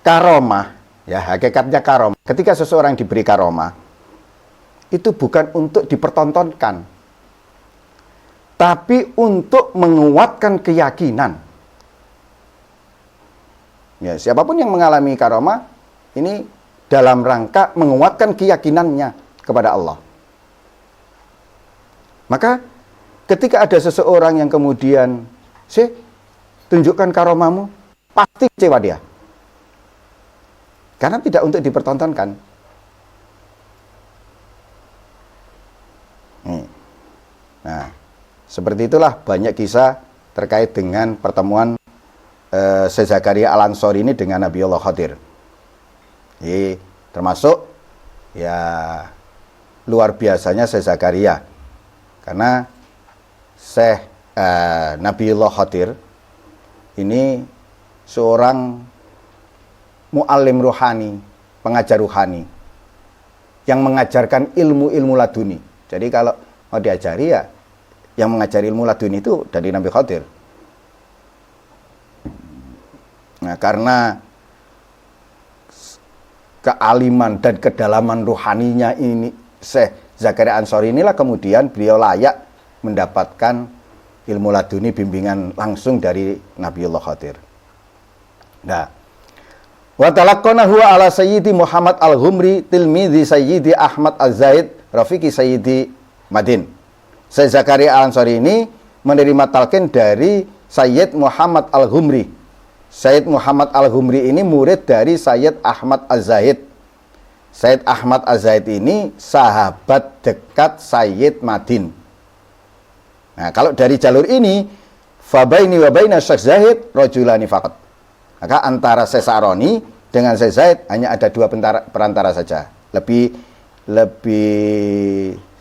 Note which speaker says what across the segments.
Speaker 1: karomah, ya hakikatnya karomah. Ketika seseorang diberi karomah, itu bukan untuk dipertontonkan, tapi untuk menguatkan keyakinan. Ya, siapapun yang mengalami karomah, ini dalam rangka menguatkan keyakinannya kepada Allah. Maka ketika ada seseorang yang kemudian, tunjukkan karomahmu, pasti kecewa dia. Karena tidak untuk dipertontonkan. Nah, seperti itulah banyak kisah terkait dengan pertemuan Syekh Zakaria Al-Ansori ini dengan Nabiullah Khadir. Jadi, termasuk ya luar biasanya Syekh Zakaria. Karena Syekh Nabiullah Khadir ini seorang mu'allim ruhani, pengajar ruhani yang mengajarkan ilmu-ilmu laduni. Jadi kalau mau diajari ya yang mengajari ilmu laduni itu dari Nabi Khadir. Nah, karena kealiman dan kedalaman ruhaninya ini Syekh Zakaria Ansori inilah kemudian beliau layak mendapatkan ilmu laduni bimbingan langsung dari Nabiullah Khadir. Nah, wa talaqqanahu ala Sayyidi Muhammad Al-Ghumri tilmidhi Sayyidi Ahmad Az-Zaid Rafiqi Sayyidi Madin. Syekh Zakaria Al-Ansori ini menerima talqin dari Sayyid Muhammad Al-Ghumri. Sayyid Muhammad Al-Ghumri ini murid dari Sayyid Ahmad Az-Zaid. Sayyid Ahmad Az-Zaid ini sahabat dekat Sayyid Madin. Nah, kalau dari jalur ini fabaini wa baina Syekh Zaid rajulani faqat. Maka antara Syekh Sa'roni dengan Syekh Zaid hanya ada dua perantara saja. Lebih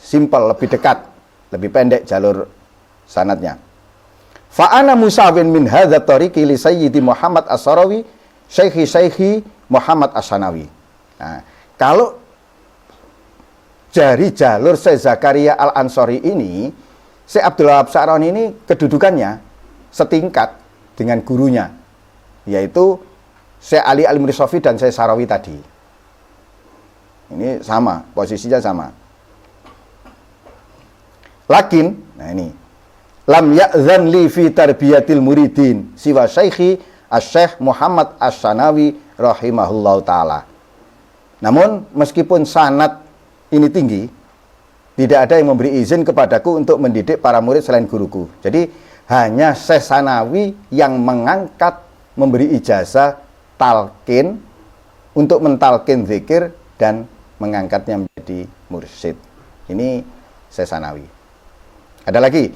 Speaker 1: simpel, lebih dekat, lebih pendek jalur sanadnya. Fa'ana musawin min hadza tariqi li Sayyidi Muhammad As-Sarawi Syekhi Muhammad As-Sanawi. Nah, kalau dari jalur Syekh Zakaria Al-Ansori ini, Syekh Abdul Wahab Sa'roni ini kedudukannya setingkat dengan gurunya, yaitu Syekh Ali Al-Mursofi dan Syekh Sarawi tadi. Ini sama, posisinya sama. Lakin, nah ini, lam ya'zan li fi tarbiyatil muridin siwa Syekhi Asy-Syaikh Muhammad As-Sanawi rahimahullahu taala. Namun meskipun sanad ini tinggi, tidak ada yang memberi izin kepadaku untuk mendidik para murid selain guruku. Jadi hanya Syekh Sanawi yang mengangkat, memberi ijazah talqin untuk mentalqin zikir dan mengangkatnya menjadi mursyid. Ini Syekh Sanawi. Ada lagi,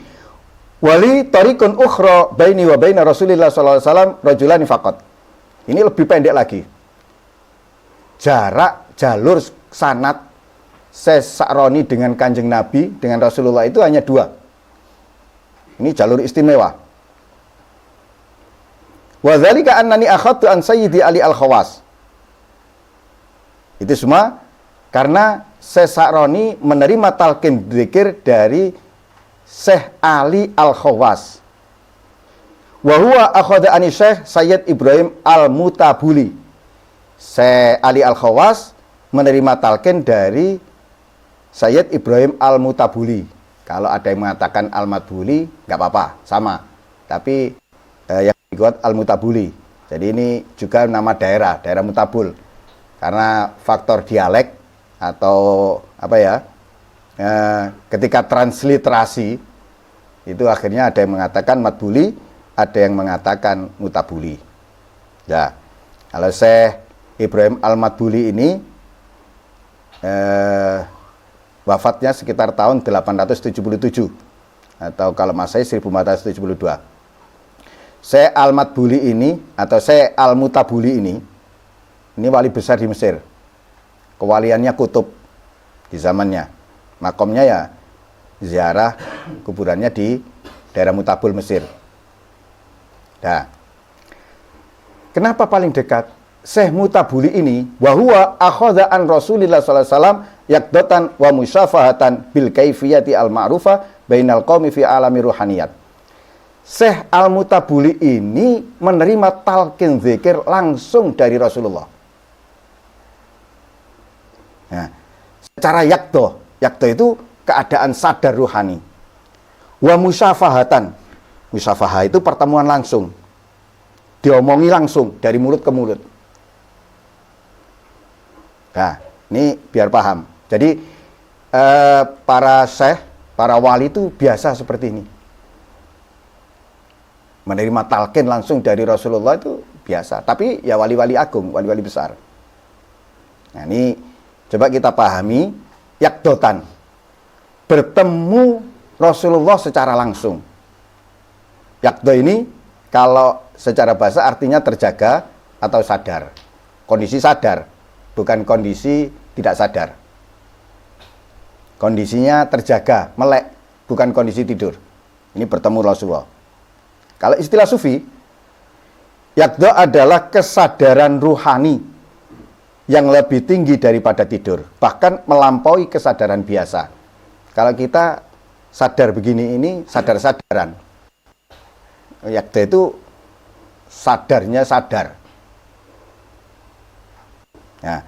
Speaker 1: wali tariqun ukhra baini wa baina Rasulillah sallallahu alaihi wasallam rajulani faqat. Ini lebih pendek lagi. Jarak jalur sanad Syekh Sa'roni dengan Kanjeng Nabi dengan Rasulullah itu hanya 2. Ini jalur istimewa. Wa dzalika annani akhadtu an Sayyidi Ali Al-Khawas. Itu semua karena Syekh Sa'roni menerima talqin dzikir dari Syekh Ali Al-Khawas. Wa huwa akhadha ani Syekh Sayyid Ibrahim Al-Mutabuli. Syekh Ali Al-Khawas menerima talqin dari Sayyid Ibrahim Al-Mutabuli. Kalau ada yang mengatakan Al-Matbuli, nggak apa-apa, sama. Tapi yang dibuat Al-Mutabuli. Jadi ini juga nama daerah Mutabul. Karena faktor dialek atau apa ya, ketika transliterasi itu akhirnya ada yang mengatakan Matbuli, ada yang mengatakan Mutabuli. Ya, kalau Syekh Ibrahim Al-Matbuli ini wafatnya sekitar tahun 877 atau kalau Masehi 1472. Syekh Al-Matbuli ini atau Syekh Al-Mutabuli ini wali besar di Mesir. Kewaliannya kutub di zamannya. Makomnya ya ziarah kuburannya di daerah Mutabul Mesir. Nah, kenapa paling dekat? Syekh Mutabuli ini wahwa akhadha an Rasulillah sallallahu alaihi wasallam yaqdatan wa musyafahatan bil kaifiyati al ma'rufa bainal qaumi fi alami ruhaniyat. Syekh Al-Mutabuli ini menerima talqin zikir langsung dari Rasulullah. Nah, secara yakdo itu keadaan sadar ruhani. Wa musyafahatan. Musyafahah itu pertemuan langsung. Diomongi langsung dari mulut ke mulut. Nah, ini biar paham. Jadi para syekh, para wali itu biasa seperti ini. Menerima talqin langsung dari Rasulullah itu biasa. Tapi ya wali-wali agung, wali-wali besar. Nah, ini coba kita pahami yakdotan. Bertemu Rasulullah secara langsung. Yakdo ini kalau secara bahasa artinya terjaga atau sadar. Kondisi sadar, bukan kondisi tidak sadar. Kondisinya terjaga, melek, bukan kondisi tidur. Ini bertemu Rasulullah. Kalau istilah sufi, yakdo adalah kesadaran ruhani yang lebih tinggi daripada tidur, bahkan melampaui kesadaran biasa. Kalau kita sadar begini ini sadar-sadaran. Yakdo itu sadarnya sadar. Nah,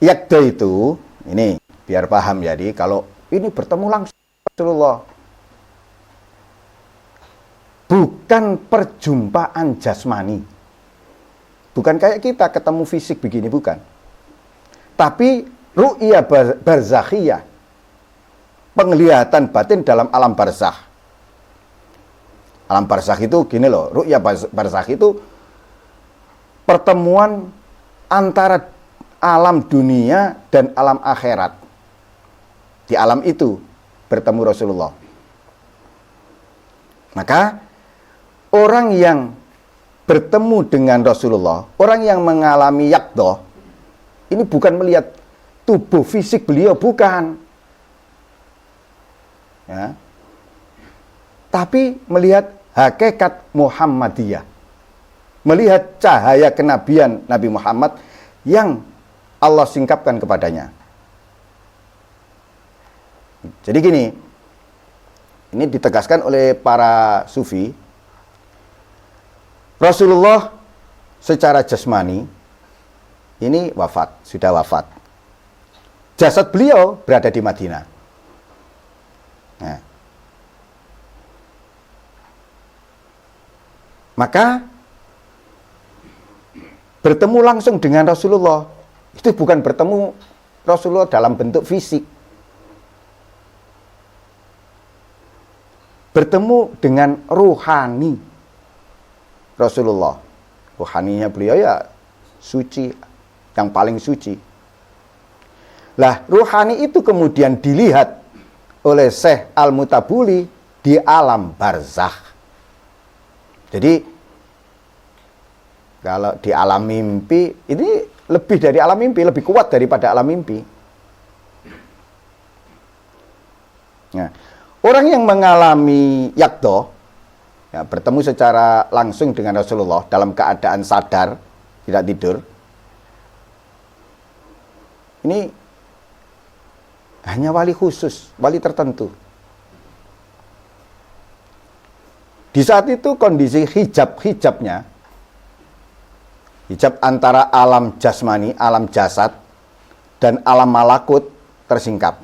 Speaker 1: yakdo itu ini biar paham jadi kalau ini bertemu langsung Rasulullah. Bukan perjumpaan jasmani. Bukan kayak kita ketemu fisik begini, bukan. Tapi ru'ya barzakhiyah. Penglihatan batin dalam alam barzakh. Alam barzakh itu gini loh, ru'ya barzakh itu pertemuan antara alam dunia dan alam akhirat. Di alam itu bertemu Rasulullah. Maka orang yang bertemu dengan Rasulullah, orang yang mengalami yakdoh, ini bukan melihat tubuh fisik beliau, bukan. Ya. Tapi melihat hakikat Muhammadiyah. Melihat cahaya kenabian Nabi Muhammad yang Allah singkapkan kepadanya. Jadi gini, ini ditegaskan oleh para sufi, Rasulullah secara jasmani ini wafat, sudah wafat. Jasad beliau berada di Madinah. Nah. Maka bertemu langsung dengan Rasulullah itu bukan bertemu Rasulullah dalam bentuk fisik. Bertemu dengan ruhani Rasulullah. Ruhaninya beliau ya suci, yang paling suci. Lah, ruhani itu kemudian dilihat oleh Syekh Al-Mutabuli di alam barzakh. Jadi kalau di alam mimpi ini lebih dari alam mimpi, lebih kuat daripada alam mimpi. Nah, orang yang mengalami yakdo, ya, bertemu secara langsung dengan Rasulullah dalam keadaan sadar, tidak tidur, ini hanya wali khusus, wali tertentu. Di saat itu kondisi hijab-hijabnya, hijab antara alam jasmani, alam jasad, dan alam malakut tersingkap.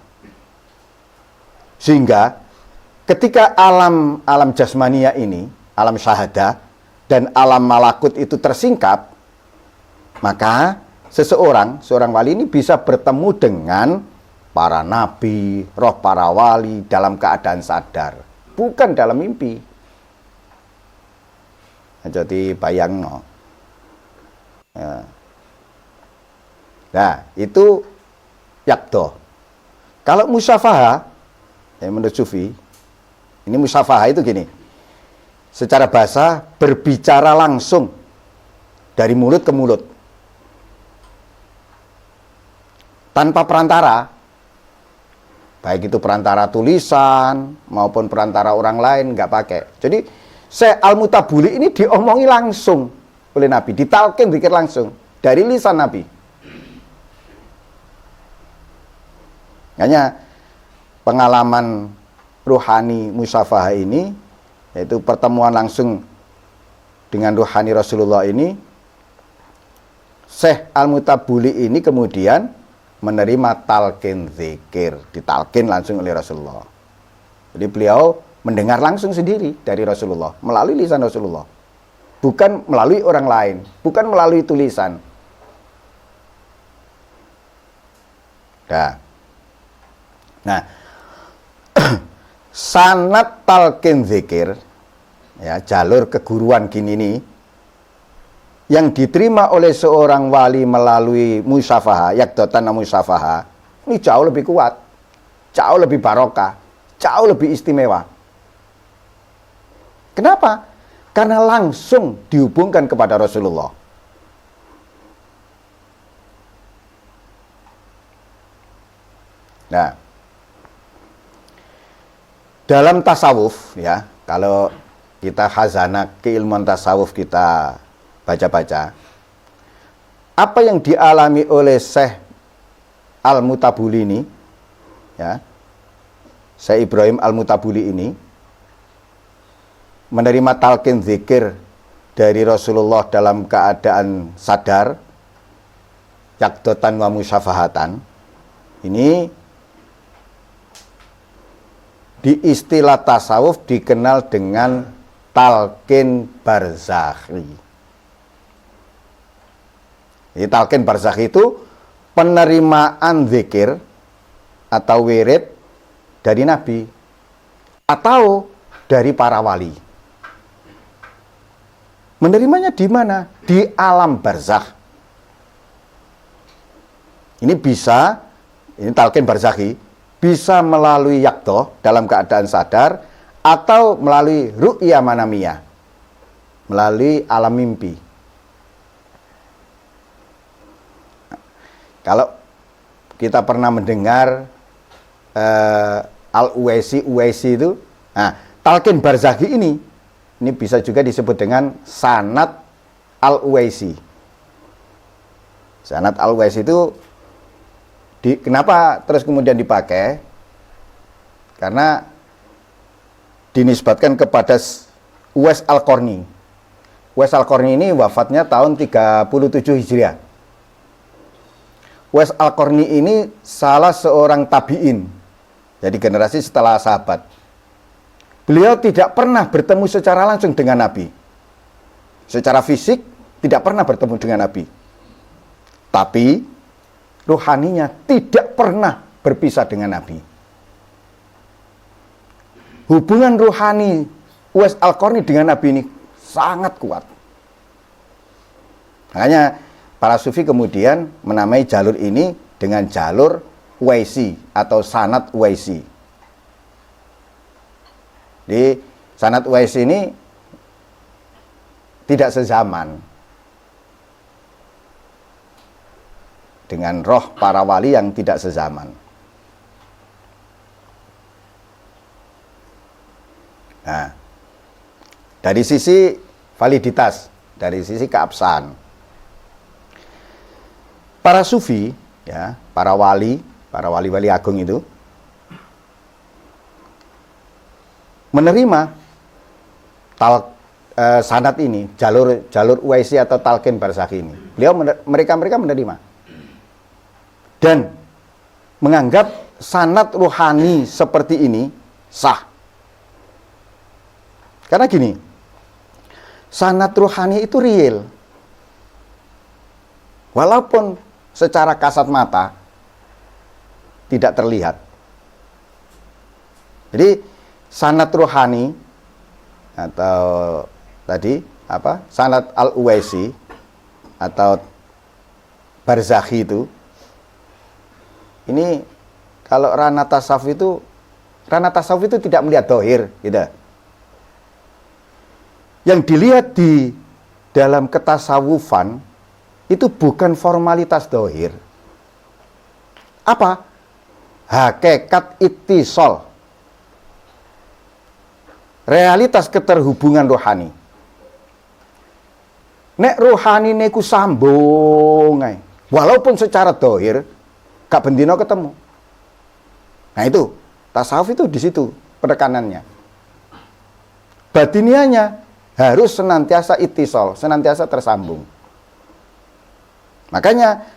Speaker 1: Sehingga ketika alam jasmania ini, alam syahadah, dan alam malakut itu tersingkap, maka seorang wali ini bisa bertemu dengan para nabi, roh para wali dalam keadaan sadar, bukan dalam mimpi. Jadi bayang no. Ya. Nah, itu yakdo. Kalau musyafaha, ya menurut sufi, ini musyafaha itu gini. Secara bahasa berbicara langsung dari mulut ke mulut. Tanpa perantara. Baik itu perantara tulisan maupun perantara orang lain, nggak pakai. Jadi Syekh Al-Mutabuli ini diomongi langsung oleh Nabi, ditalkin zikir langsung dari lisan Nabi. Hanya pengalaman ruhani musyafahah ini yaitu pertemuan langsung dengan ruhani Rasulullah ini, Syekh Al-Mutabuli ini kemudian menerima talqin zikir, ditalqin langsung oleh Rasulullah. Jadi beliau mendengar langsung sendiri dari Rasulullah, melalui lisan Rasulullah. Bukan melalui orang lain, bukan melalui tulisan. Nah, sanad talqin zikir, ya, jalur keguruan gini nih, yang diterima oleh seorang wali melalui musyafaha, yakdotan musyafaha, ini jauh lebih kuat, jauh lebih barokah, jauh lebih istimewa. Kenapa? Karena langsung dihubungkan kepada Rasulullah. Nah, dalam tasawuf, ya, kalau kita khazanah keilmuan tasawuf kita baca-baca, apa yang dialami oleh Syekh Al-Mutabuli ini, ya, Syekh Ibrahim Al-Mutabuli ini, menerima talqin zikir dari Rasulullah dalam keadaan sadar, yakdotan wa musyafahatan, ini di istilah tasawuf dikenal dengan talqin barzakhi. Jadi talqin barzakhi itu penerimaan zikir atau wirid dari Nabi atau dari para wali. Menerimanya di mana? Di alam barzakh. Ini bisa, ini talqin barzakhi, bisa melalui yakdoh dalam keadaan sadar atau melalui ru'ya manamiyah, melalui alam mimpi. Kalau kita pernah mendengar Al-Uwaisi itu, nah, talqin barzakhi ini bisa juga disebut dengan sanad Al-Uwaisi. Sanad Al-Uwaisi itu kenapa terus kemudian dipakai? Karena dinisbatkan kepada Uwais Al-Qarni. Uwais Al-Qarni ini wafatnya tahun 37 Hijriah. Uwais Al-Qarni ini salah seorang tabi'in, jadi generasi setelah sahabat. Beliau tidak pernah bertemu secara langsung dengan Nabi. Secara fisik tidak pernah bertemu dengan Nabi. Tapi ruhaninya tidak pernah berpisah dengan Nabi. Hubungan ruhani Uwais Al-Qarni dengan Nabi ini sangat kuat. Makanya para sufi kemudian menamai jalur ini dengan jalur Uwaisi atau sanad Uwaisi. Di sanad Uwaisi ini tidak sezaman dengan roh para wali yang tidak sezaman. Nah, dari sisi validitas, dari sisi keabsahan, para sufi, ya, para wali agung itu menerima sanad ini, jalur Uwaisi atau talqin barzakhi ini. Mereka menerima dan menganggap sanad ruhani seperti ini sah. Karena gini, sanad ruhani itu real. Walaupun secara kasat mata tidak terlihat. Jadi sanad ruhani atau tadi apa? Sanad Al-Uwaisi atau barzakhi itu, ini kalau ranah tasawuf itu tidak melihat dohir, gitu. Yang dilihat di dalam ketasawufan itu bukan formalitas dohir. Apa? Hakikat ittisal. Realitas keterhubungan rohani. Nek rohani neku sambung ae. Walaupun secara dohir gak bendino ketemu. Nah itu tasawuf itu di situ penekanannya. batinianya harus senantiasa ittisal, senantiasa tersambung. Makanya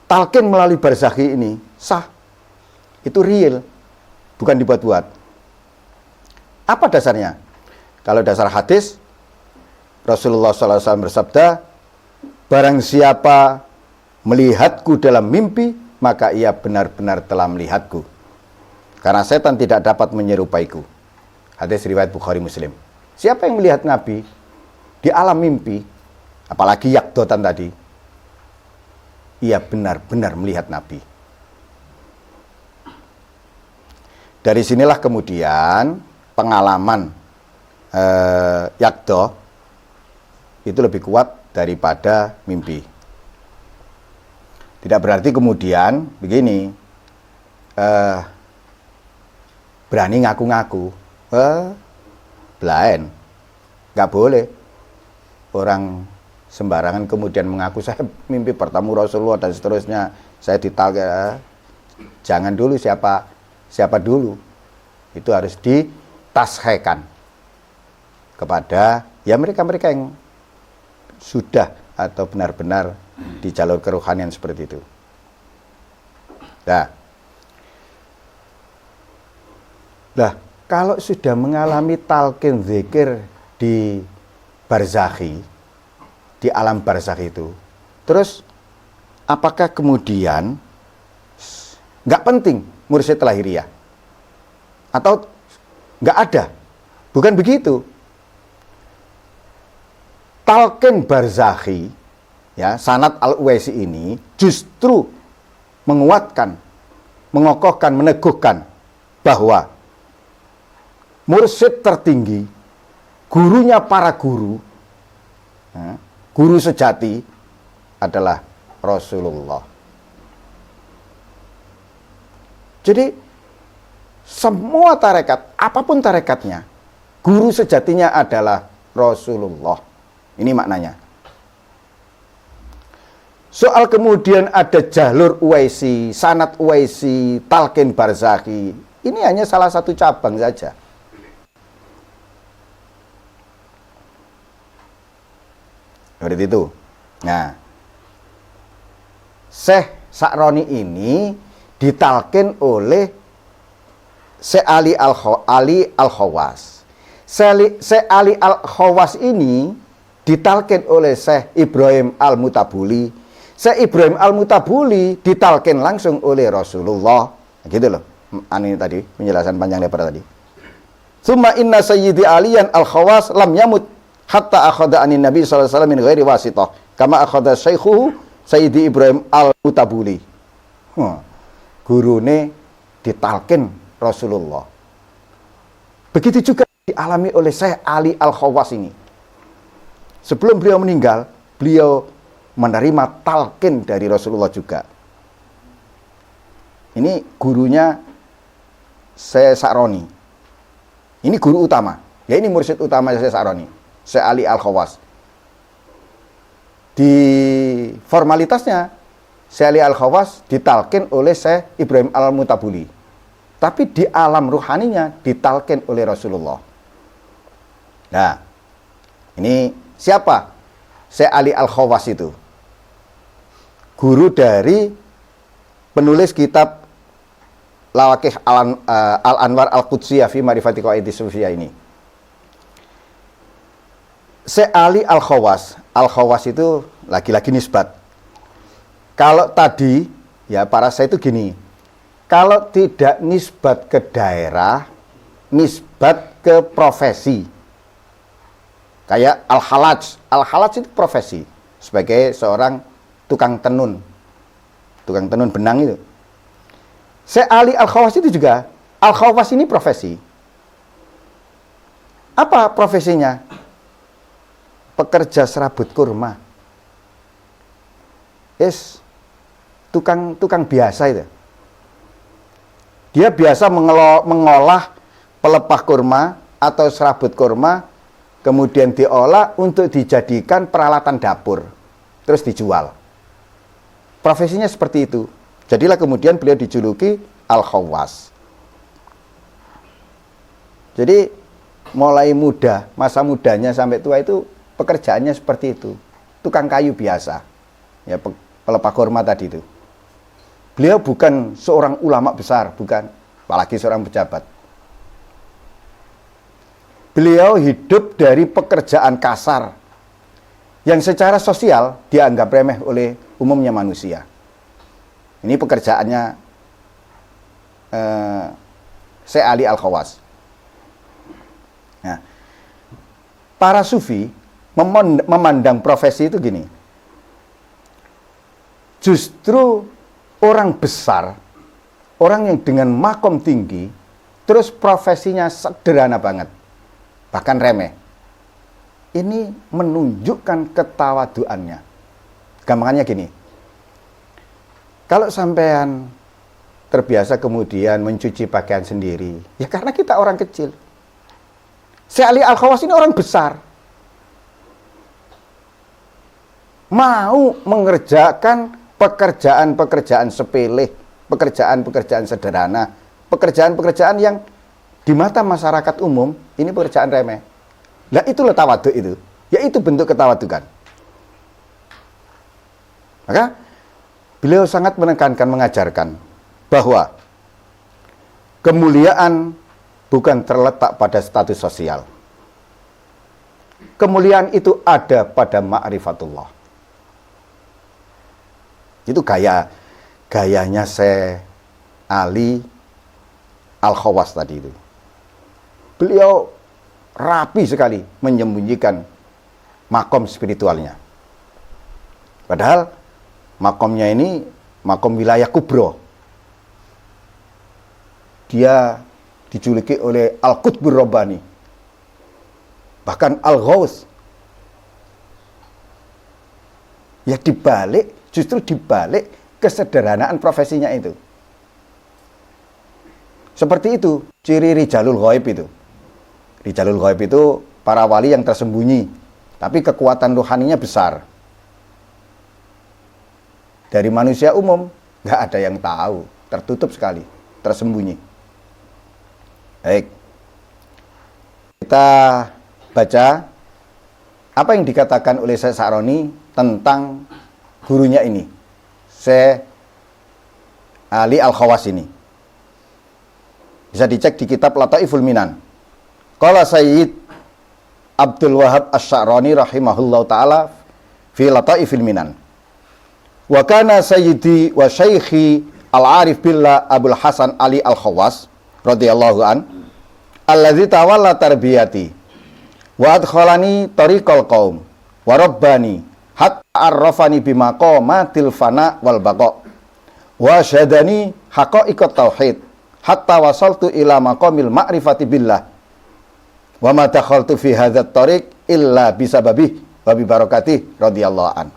Speaker 1: talqin melalui barzakhi ini sah. Itu real, bukan dibuat-buat. Apa dasarnya? Kalau dasar hadis, Rasulullah SAW bersabda, barang siapa melihatku dalam mimpi, maka ia benar-benar telah melihatku. Karena setan tidak dapat menyerupaiku. Hadis riwayat Bukhari Muslim. Siapa yang melihat Nabi di alam mimpi, apalagi yakdotan tadi, ia benar-benar melihat Nabi. Dari sinilah kemudian pengalaman yakdo itu lebih kuat daripada mimpi. Tidak berarti kemudian begini, berani ngaku-ngaku, belain, nggak boleh. Orang sembarangan kemudian mengaku saya mimpi bertemu Rasulullah dan seterusnya, saya ditalqin. Jangan dulu siapa dulu. Itu harus ditashhekan kepada ya mereka-mereka yang sudah atau benar-benar di jalur kerohanian seperti itu. Nah, kalau sudah mengalami talqin zikir di barzakhi, di alam barzakh itu, terus apakah kemudian nggak penting mursyid lahiriah? Atau nggak ada? Bukan begitu. Talqin barzakhi, ya, sanad al-Uwaisi ini justru menguatkan, mengokohkan, meneguhkan bahwa mursyid tertinggi, gurunya para guru, ya, guru sejati adalah Rasulullah. Jadi semua tarekat, apapun tarekatnya, guru sejatinya adalah Rasulullah. Ini maknanya. Soal kemudian ada jalur Uwaisi, sanad Uwaisi, talqin barzakhi, ini hanya salah satu cabang saja. Seperti itu. Nah, Syekh Sa'roni ini ditalqin oleh Syekh Ali Al-Khawas. Syekh Ali Al-Khawas ini ditalqin oleh Syekh Ibrahim Al-Mutabuli. Syekh Ibrahim Al-Mutabuli ditalqin langsung oleh Rasulullah. Gitu loh. Ini tadi penjelasan panjang lebar tadi. Summa inna sayyidi aliyan Al-Khawas lam yamut hatta akhadha anin Nabi sallallahu alaihi wasallam min ghairi wasithah kama akhadha syaikhuhu Sayyidi Ibrahim Al-Mutabuli. Gurune ditalqin Rasulullah. Begitu juga dialami oleh Syekh Ali Al-Khawas ini. Sebelum beliau meninggal, beliau menerima talqin dari Rasulullah juga. Ini gurunya Syekh Sa'roni. Ini guru utama. Ya, ini mursyid utama Syekh Sa'roni, Syekh Ali Al-Khawas. Di formalitasnya Syekh Ali Al-Khawas ditalqin oleh Syekh Ibrahim Al-Mutabuli. Tapi di alam ruhaninya ditalqin oleh Rasulullah. Nah, ini siapa Syekh Ali Al-Khawas itu? Guru dari penulis kitab Lawaqih Al-Anwar Al-Qudsiyah fi Ma'rifati Qawaidis Sufiyah ini. Syekh Ali Al-Khawas. Al-Khawas itu lagi-lagi nisbat. Kalau tadi, ya para saya itu gini. Kalau tidak nisbat ke daerah, nisbat ke profesi. Kayak Al-Halaj. Al-Halaj itu profesi. Sebagai seorang tukang tenun. Tukang tenun benang itu. Syekh Ali Al-Khawas itu juga. Al-Khawas ini profesi. Apa profesinya? Pekerja serabut kurma. Tukang biasa itu. Dia biasa mengolah pelepah kurma atau serabut kurma, kemudian diolah untuk dijadikan peralatan dapur, terus dijual. Profesinya seperti itu. Jadilah kemudian beliau dijuluki Al-Khawas. Jadi mulai muda, masa mudanya sampai tua itu pekerjaannya seperti itu. Tukang kayu biasa. Ya, pelepah kurma tadi itu. Beliau bukan seorang ulama besar, bukan, apalagi seorang pejabat. Beliau hidup dari pekerjaan kasar yang secara sosial dianggap remeh oleh umumnya manusia. Ini pekerjaannya Syekh Ali Al-Khawas. Nah, para sufi memandang profesi itu gini. Justru orang besar, orang yang dengan makom tinggi, terus profesinya sederhana banget, bahkan remeh. Ini menunjukkan ketawaduannya. Gampangannya gini, kalau sampean terbiasa kemudian mencuci pakaian sendiri, ya karena kita orang kecil. Syekh Ali Al-Khawas ini orang besar, mau mengerjakan pekerjaan-pekerjaan sepele, pekerjaan-pekerjaan sederhana, pekerjaan-pekerjaan yang di mata masyarakat umum ini pekerjaan remeh. Nah, itulah tawaduk itu, yaitu bentuk ketawadukan. Maka beliau sangat menekankan, mengajarkan bahwa kemuliaan bukan terletak pada status sosial. Kemuliaan itu ada pada ma'rifatullah. Itu gayanya Syekh Ali Al-Khawas tadi itu. Beliau rapi sekali menyembunyikan makom spiritualnya. Padahal makomnya ini makom wilayah kubro. Dia dijuluki oleh Al-Qutbur Rabbani, bahkan Al-Ghaus. Ya justru dibalik kesederhanaan profesinya itu. Seperti itu ciri Rijalul Ghaib itu. Rijalul Ghaib itu para wali yang tersembunyi, tapi kekuatan rohaninya besar. Dari manusia umum nggak ada yang tahu, tertutup sekali, tersembunyi. Baik, kita baca apa yang dikatakan oleh Syekh Sa'roni tentang gurunya ini, Syekh Ali Al-Khawas ini. Bisa dicek di kitab Lataiful Minan. Qala Sayyid Abdul Wahab Asy-Sya'rani rahimahullahu ta'ala fi Lataifil Minan. Wa kana sayyidi wa syaikhi al-arif billah Abul Hasan Ali Al-Khawas radhiyallahu an alladzi tawalla tarbiyati wa adkhalani tariqal qaum wa rabbani hatta arrafani bimaqamatil fana wal baqa wa syadani haqa'iqat tauhid hatta wasaltu ila maqamil ma'rifati billah wa ma dakhaltu fi hadzal tariq illa bisababihi wa bi barakatihi radhiyallahu an.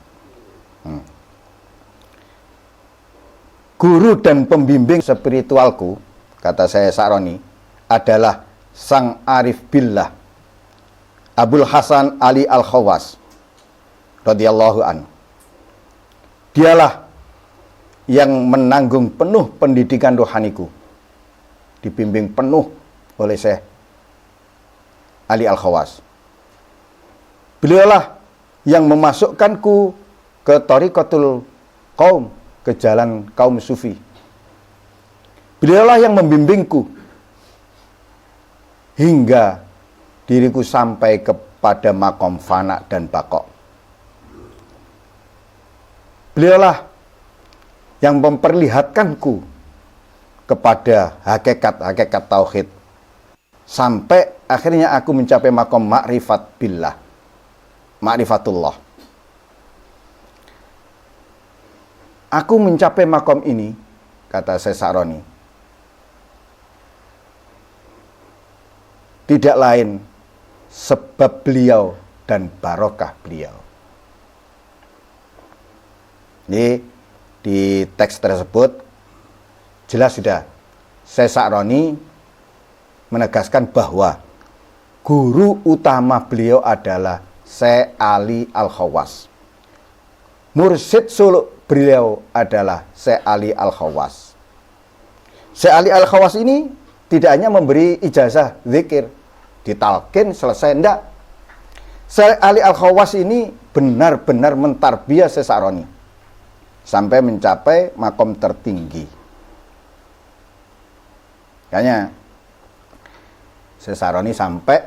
Speaker 1: Guru dan pembimbing spiritualku, kata saya Sa'roni, adalah sang arif billah Abul Hasan Ali Al-Khawas radhiyallahu an. Dialah yang menanggung penuh pendidikan rohaniku, dibimbing penuh oleh Syekh Ali Al-Khawas. Beliaulah yang memasukkanku ke Thariqatul Qaum, ke jalan kaum sufi. Beliaulah yang membimbingku hingga diriku sampai kepada makom fana dan baqo. Beliaulah yang memperlihatkanku kepada hakikat-hakikat tauhid sampai akhirnya aku mencapai makom ma'rifat billah, ma'rifatullah. Aku mencapai makom ini, kata Syekh Sa'roni, tidak lain sebab beliau dan barokah beliau. Ini di teks tersebut jelas sudah Syekh Sa'roni menegaskan bahwa guru utama beliau adalah Syekh Ali Al-Khawas. Mursyid suluk beliau adalah Syekh Ali Al-Khawas. Syekh Ali Al-Khawas ini tidak hanya memberi ijazah zikir, ditalkin selesai, enggak. Syekh Ali Al-Khawas ini benar-benar mentarbiyah Syekh Sa'roni sampai mencapai makom tertinggi. Makanya Syekh Sa'roni sampai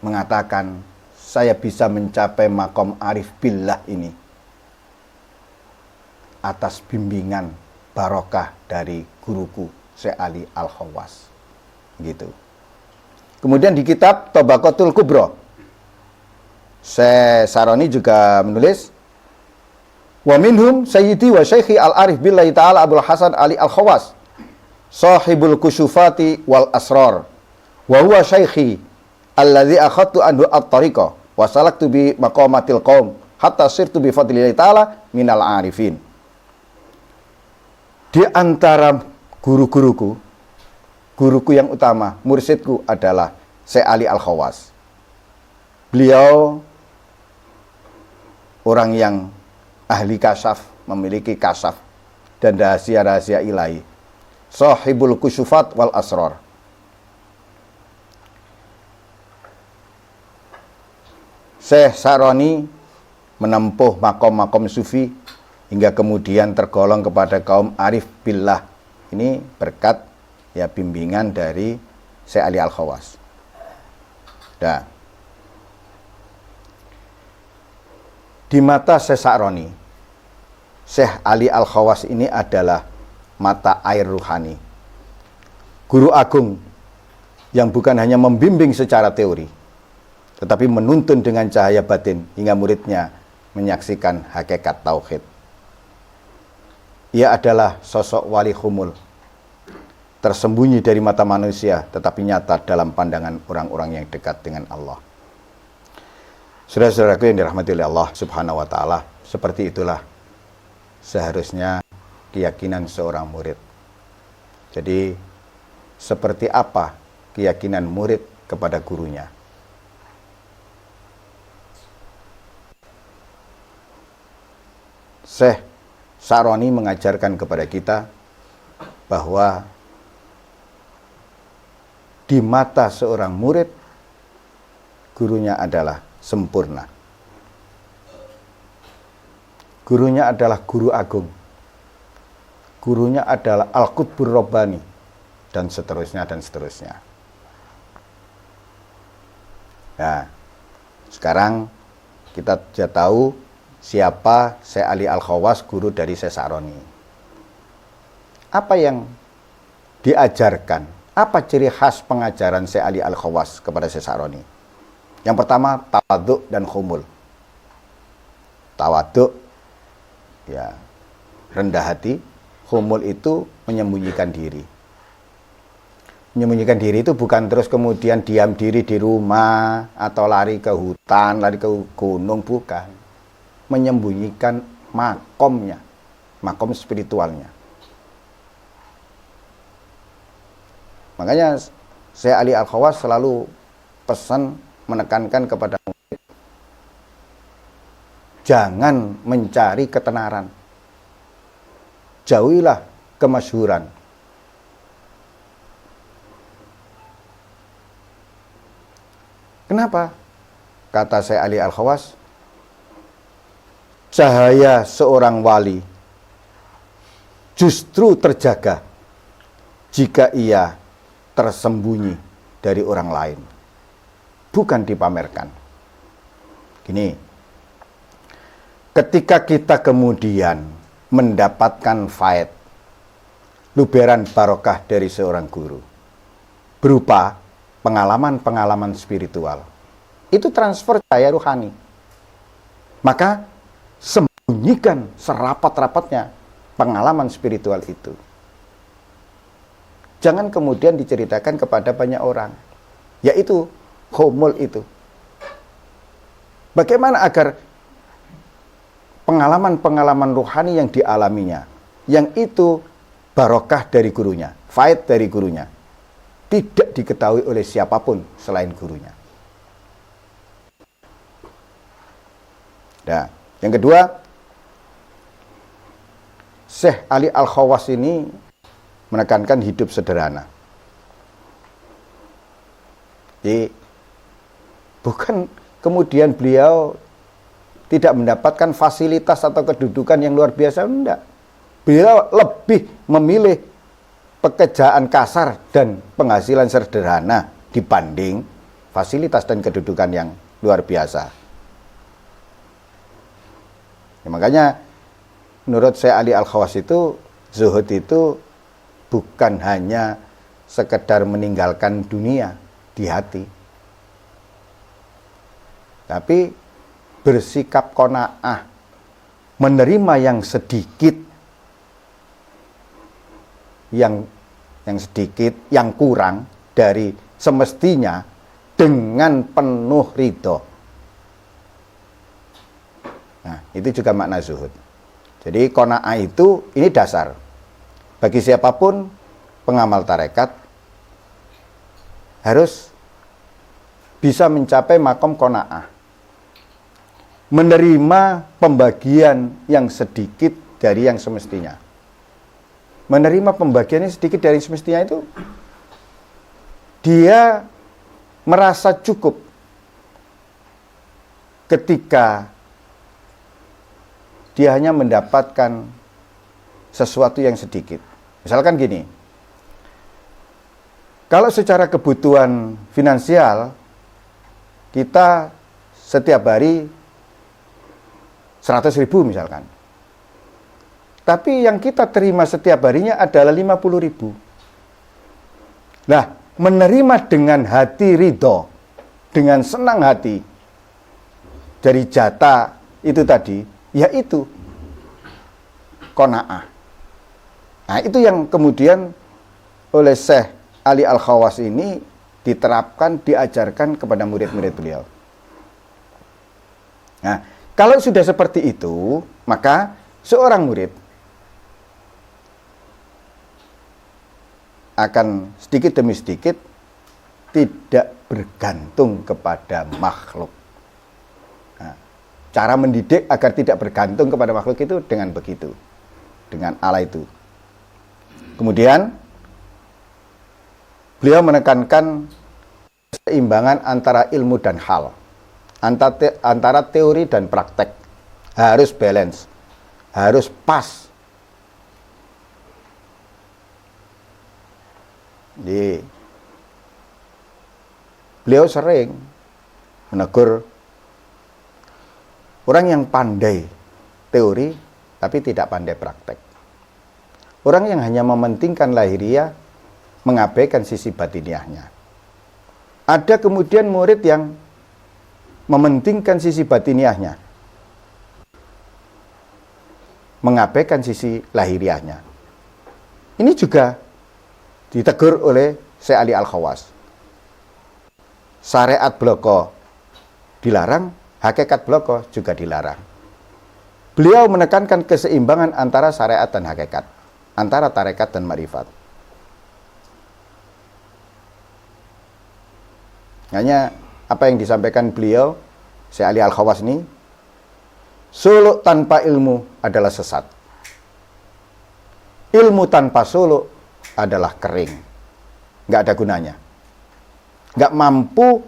Speaker 1: mengatakan, saya bisa mencapai makom arif billah ini atas bimbingan barokah dari guruku Syekh Ali Al-Khawas. Gitu. Kemudian di kitab Tabaqatul Kubra, Syekh Sa'roni juga menulis, wa minhum sayyidi wa syaikhi al-arif billahi ta'ala Abdul Hasan Ali Al-Khawas sahibul kusyufati wal asrar wa huwa syaikhi alladhi akhadtu anhu at-tariqah wa salaktu bi maqamatil qaum hatta sirtu bi fadlillahi ta'ala minal arifin. Di antara guruku yang utama, mursyidku adalah Syekh Ali Al-Khawas. Beliau orang yang ahli kasyaf, memiliki kasyaf dan rahasia-rahasia ilahi. Sahibul kusyufat wal asrar. Syekh Sa'roni menempuh makom-makom sufi hingga kemudian tergolong kepada kaum arif billah. Ini berkat ya bimbingan dari Syekh Ali Al-Khawas. Nah, di mata Syekh Sa'roni, Syekh Ali Al-Khawas ini adalah mata air ruhani, guru agung yang bukan hanya membimbing secara teori, tetapi menuntun dengan cahaya batin hingga muridnya menyaksikan hakikat tauhid. Ia adalah sosok wali khumul, tersembunyi dari mata manusia, tetapi nyata dalam pandangan orang-orang yang dekat dengan Allah. Saudara-saudaraku yang dirahmati oleh Allah Subhanahu wa Ta'ala, seperti itulah seharusnya keyakinan seorang murid. Jadi, seperti apa keyakinan murid kepada gurunya? Syekh Sa'roni mengajarkan kepada kita bahwa di mata seorang murid, gurunya adalah sempurna. Gurunya adalah guru agung. Gurunya adalah Al-Qutbur Rabbani, dan seterusnya dan seterusnya. Nah, sekarang kita sudah tahu siapa Syekh Ali Al-Khawas, guru dari Syekh Sa'roni. Apa yang diajarkan? Apa ciri khas pengajaran Syekh Ali Al-Khawas kepada Syekh Sa'roni? Yang pertama, tawaduk dan khumul. Tawaduk, ya, rendah hati. Khumul itu menyembunyikan diri. Menyembunyikan diri itu bukan terus kemudian diam diri di rumah atau lari ke hutan, lari ke gunung, bukan. Menyembunyikan makomnya, makom spiritualnya. Makanya Syekh Ali Al-Khawas selalu pesan, menekankan kepada murid, jangan mencari ketenaran, jauhilah kemasyhuran. Kenapa? Kata Syekh Ali Al-Khawas, cahaya seorang wali justru terjaga jika ia tersembunyi dari orang lain, bukan dipamerkan. Gini, ketika kita kemudian mendapatkan faed, luberan barokah dari seorang guru, berupa pengalaman-pengalaman spiritual, itu transfer cahaya ruhani. Maka sembunyikan serapat-rapatnya pengalaman spiritual itu. Jangan kemudian diceritakan kepada banyak orang, yaitu khumul itu. Bagaimana agar pengalaman-pengalaman ruhani yang dialaminya, yang itu barokah dari gurunya, faid dari gurunya, tidak diketahui oleh siapapun selain gurunya. Nah, yang kedua, Syekh Ali Al-Khawas ini menekankan hidup sederhana. Jadi bukan kemudian beliau tidak mendapatkan fasilitas atau kedudukan yang luar biasa, enggak. Beliau lebih memilih pekerjaan kasar dan penghasilan sederhana dibanding fasilitas dan kedudukan yang luar biasa. Ya, makanya menurut saya Ali Al-Khawas itu, zuhud itu bukan hanya sekedar meninggalkan dunia di hati, tapi bersikap qanaah, menerima yang sedikit, yang sedikit, yang kurang dari semestinya dengan penuh ridho. Nah, itu juga makna zuhud. Jadi qanaah itu ini dasar bagi siapapun pengamal tarekat, harus bisa mencapai makom qanaah, menerima pembagian yang sedikit dari yang semestinya. Menerima pembagian yang sedikit dari semestinya itu, dia merasa cukup ketika dia hanya mendapatkan sesuatu yang sedikit. Misalkan gini, kalau secara kebutuhan finansial kita setiap hari 100.000 misalkan, tapi yang kita terima setiap harinya adalah 50.000. Nah, menerima dengan hati ridho, dengan senang hati dari jatah itu tadi, yaitu qanaah. Nah, itu yang kemudian oleh Syekh Ali Al-Khawas ini diterapkan, diajarkan kepada murid-murid beliau. Nah, kalau sudah seperti itu, maka seorang murid akan sedikit demi sedikit tidak bergantung kepada makhluk. Nah, cara mendidik agar tidak bergantung kepada makhluk itu dengan begitu, dengan Allah itu. Kemudian beliau menekankan keseimbangan antara ilmu dan hal, antara teori dan praktek. Harus balance, harus pas. Jadi beliau sering menegur orang yang pandai teori tapi tidak pandai praktek. Orang yang hanya mementingkan lahiriah, mengabaikan sisi batiniahnya. Ada kemudian murid yang mementingkan sisi batiniahnya, mengabaikan sisi lahiriahnya. Ini juga ditegur oleh Syekh Ali Al-Khawas. Syariat bloko dilarang, hakikat bloko juga dilarang. Beliau menekankan keseimbangan antara syariat dan hakikat, antara tarekat dan ma'rifat. Hanya apa yang disampaikan beliau, Syekh Ali Al-Khawas ini, suluk tanpa ilmu adalah sesat. Ilmu tanpa suluk adalah kering, nggak ada gunanya, nggak mampu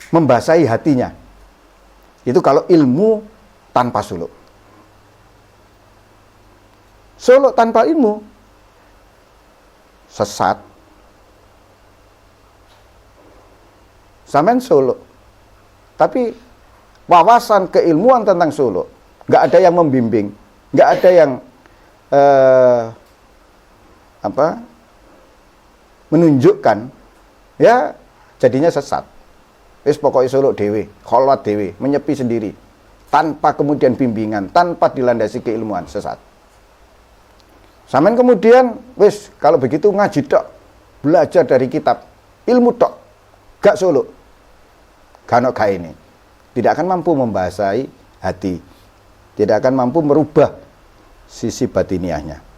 Speaker 1: membasahi hatinya. Itu kalau ilmu tanpa suluk. Suluk tanpa ilmu sesat. Sampean suluk, tapi wawasan keilmuan tentang suluk nggak ada yang membimbing, nggak ada yang menunjukkan, ya jadinya sesat. Wis pokoknya suluk dewe, kholwat dewe, menyepi sendiri, tanpa kemudian bimbingan, tanpa dilandasi keilmuan, sesat. Sampean kemudian wis kalau begitu ngaji tok, belajar dari kitab, ilmu tok, gak suluk, gak ini, tidak akan mampu membasahi hati, tidak akan mampu merubah sisi batiniahnya.